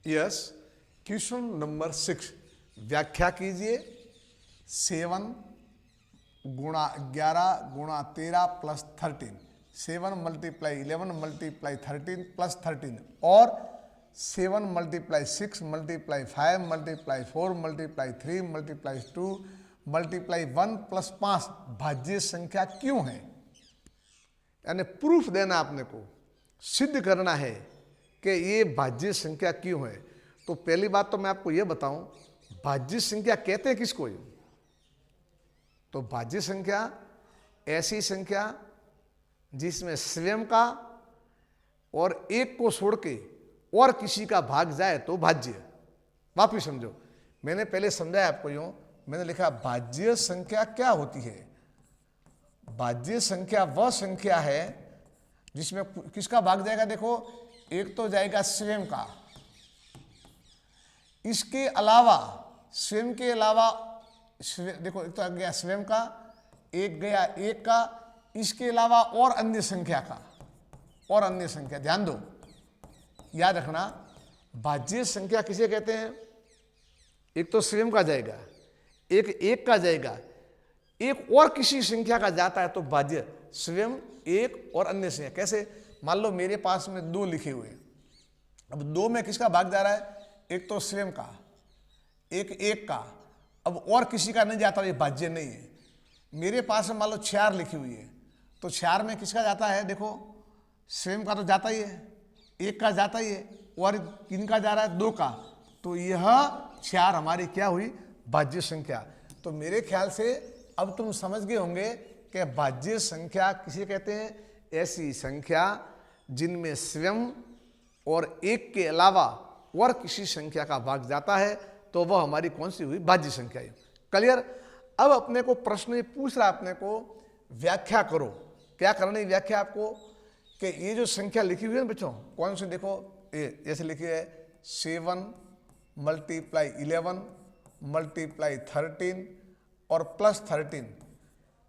Yes. Question number 6 व्याख्या कीजिए। 7 गुणा 11 गुणा 13 प्लस 13, 7 मल्टीप्लाई 11 मल्टीप्लाई 13 प्लस 13 और 7 multiply 6 multiply 5 multiply 4 multiply 3 multiply 2 multiply 1 plus 5 भाज्य संख्या क्यों है? यानी प्रूफ देना, आपने को सिद्ध करना है कि ये भाज्य संख्या क्यों है। तो पहली बात तो मैं आपको ये बताऊं, भाज्य संख्या कहते हैं किसको? तो भाज्य संख्या ऐसी संख्या जिसमें स्वयं का और एक को छोड़ के और किसी का भाग जाए तो भाज्य। वापिस समझो, मैंने पहले समझाया आपको यूं, मैंने लिखा भाज्य संख्या क्या होती है। भाज्य संख्या वह संख्या है जिसमें किसका भाग जाएगा। देखो, एक तो जाएगा स्वयं का, इसके अलावा स्वयं के अलावा देखो, एक तो आ गया स्वयं का, एक गया एक का, इसके अलावा और अन्य संख्या का, और अन्य संख्या। ध्यान दो, याद रखना, भाज्य संख्या किसे कहते हैं? एक तो स्वयं का जाएगा, एक का जाएगा, एक और किसी संख्या का जाता है तो भाज्य। स्वयं, एक और अन्य संख्या। कैसे? मान लो मेरे पास में 2 लिखे हुए हैं, अब 2 में किसका भाग जा रहा है? एक तो स्वयं का, एक का, अब और किसी का नहीं जाता, ये भाज्य नहीं है। मेरे पास में मान लो 4 लिखी हुई है, तो 4 में किसका जाता है? देखो, स्वयं का तो जाता ही है, एक का जाता ही है, और किनका जा रहा है? 2 का। तो यह 4 हमारी क्या हुई? भाज्य संख्या। तो मेरे ख्याल से अब तुम समझ गए होंगे कि भाज्य संख्या किसे कहते हैं? ऐसी संख्या जिनमें स्वयं और एक के अलावा और किसी संख्या का भाग जाता है तो वह हमारी कौन सी हुई? भाज्य संख्या है। क्लियर? अब अपने को प्रश्न पूछ रहा है, अपने को व्याख्या करो। क्या करनी है व्याख्या आपको? कि ये जो संख्या लिखी हुई है ना बच्चों, कौन सी? देखो, ये जैसे लिखी है 7 मल्टीप्लाई 11 मल्टीप्लाई 13 और प्लस 13।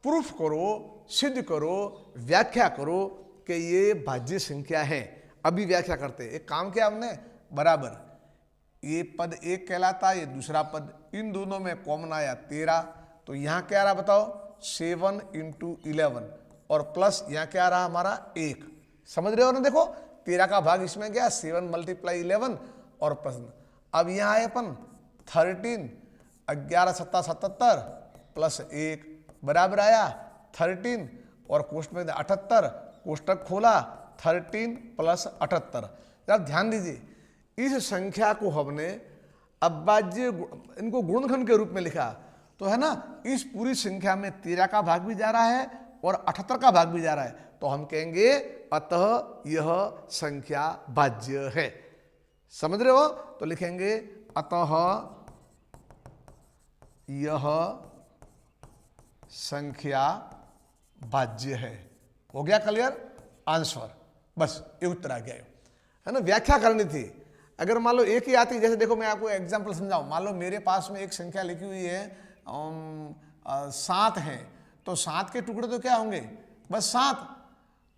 प्रूफ करो, सिद्ध करो, व्याख्या करो कि ये भाज्य संख्या है। अभी व्याख्या करते हैं। एक काम किया हमने, बराबर ये पद 1 कहलाता है, ये दूसरा पद, इन दोनों में कॉमन आया 13। तो यहाँ क्या रहा बताओ? 7 × 11 और प्लस यहाँ क्या रहा हमारा? 1। समझ रहे हो ना? देखो, 13 का भाग इसमें गया, 7 मल्टीप्लाई 11 और प्लस। अब यहाँ आए अपन 13, 11 7 77 प्लस 1 बराबर आया 13 और कोष्ठ में 78, कोष्टक खोला 13 प्लस 78। जब ध्यान दीजिए, इस संख्या को हमने अभाज्य, इनको गुणनखंड के रूप में लिखा, तो है ना, इस पूरी संख्या में 13 का भाग भी जा रहा है और 78 का भाग भी जा रहा है, तो हम कहेंगे अतः यह संख्या भाज्य है। समझ रहे हो? तो लिखेंगे अतः यह संख्या भाज्य है। हो गया क्लियर? आंसर, बस ये उत्तर आ गया है ना। व्याख्या करनी थी। अगर मान लो एक ही आती, जैसे देखो मैं आपको एग्जांपल समझाऊं, मान लो मेरे पास में एक संख्या लिखी हुई है 7 है, तो 7 के टुकड़े तो क्या होंगे? बस 7।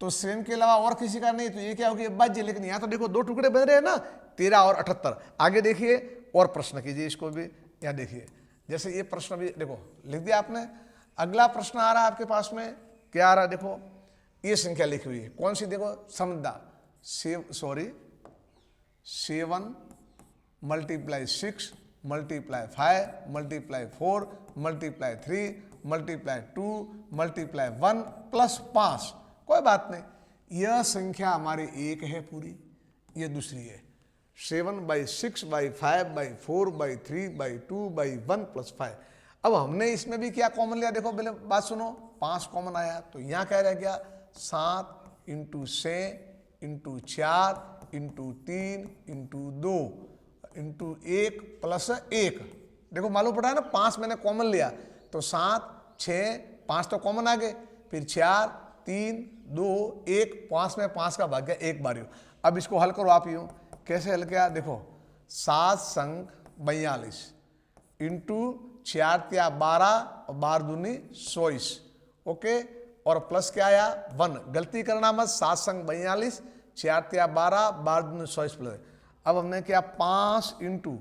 तो स्वयं के अलावा और किसी का नहीं, तो ये क्या होगी? भाज्य। लेकिन यहाँ तो देखो 2 टुकड़े बन रहे हैं ना, 13 और 78। आगे देखिए और प्रश्न कीजिए इसको भी। यहाँ देखिए, जैसे ये प्रश्न भी देखो लिख दिया आपने। अगला प्रश्न आ रहा है आपके पास में, क्या आ रहा है? देखो, ये संख्या लिखी हुई है, कौन सी? देखो, समझदार 7 multiply 6 multiply 5 multiply 4 multiply 3 multiply 2 multiply 1 plus 5। कोई बात नहीं, यह संख्या हमारी 1 है पूरी, ये दूसरी है 7/6/5/4/3/2/1 प्लस 5। अब हमने इसमें भी क्या कॉमन लिया? देखो पहले बात सुनो, 5 कॉमन आया, तो यहाँ क्या रह गया? 7 × 6 × 4 × 3 × 2 × 1 प्लस 1। देखो मालूम पड़ा है ना, 5 मैंने कॉमन लिया, तो 7 6 5 तो कॉमन आ गए, फिर 4 3 2 1, 5 में 5 का भाग गया 1 बार। अब इसको हल करो आप यूँ। कैसे हल किया? देखो, 7 संग 42 इंटू 4 तिया 12 और 12 दूनी 24। ओके, और प्लस क्या आया? 1। गलती करना मत, 7 संग 42, 4 तिया 12, 12 दूनी 24 प्लस। अब हमने क्या 5 इंटू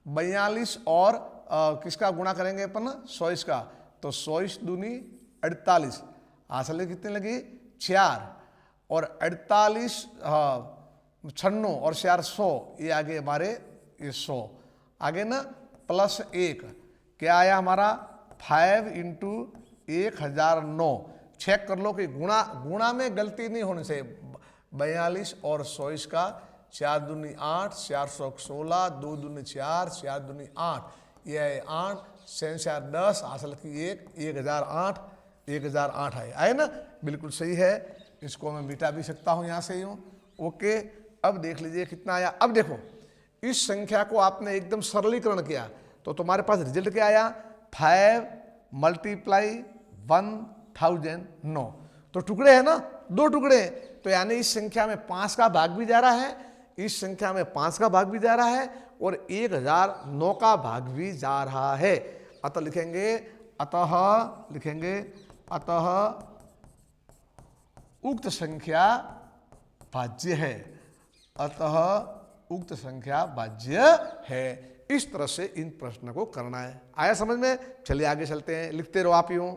42 और किसका गुणा करेंगे अपन 100 का, तो 100 दूनी 48, असल कितने लगी 4, और 48 96 और 4 100, ये आगे हमारे ये 100 आगे ना +1 क्या आया हमारा 5 इंटू 1009। चेक कर लो कि गुणा में गलती नहीं होने से 42 और 100 का 4 दूनी 8, 4 16, 2 दूनी 4, 4 दूनी 8, ये है 8, 4 10, असल की 1008, 1008 आए ना, बिल्कुल सही है। इसको मैं मिटा भी सकता हूँ यहाँ से यूँ। ओके, अब देख लीजिए कितना आया। अब देखो इस संख्या को आपने एकदम सरलीकरण किया तो तुम्हारे पास रिजल्ट क्या आया 5 × 1009। तो टुकड़े हैं ना, 2 टुकड़े हैं, तो यानी इस संख्या में 5 का भाग भी जा रहा है, इस संख्या में 5 का भाग भी जा रहा है, और 1009 का भाग भी जा रहा है। अतः लिखेंगे अतः उक्त संख्या भाज्य है, अतः उक्त संख्या भाज्य है। इस तरह से इन प्रश्न को करना है। आया समझ में? चलिए आगे चलते हैं, लिखते रहो आप यूं।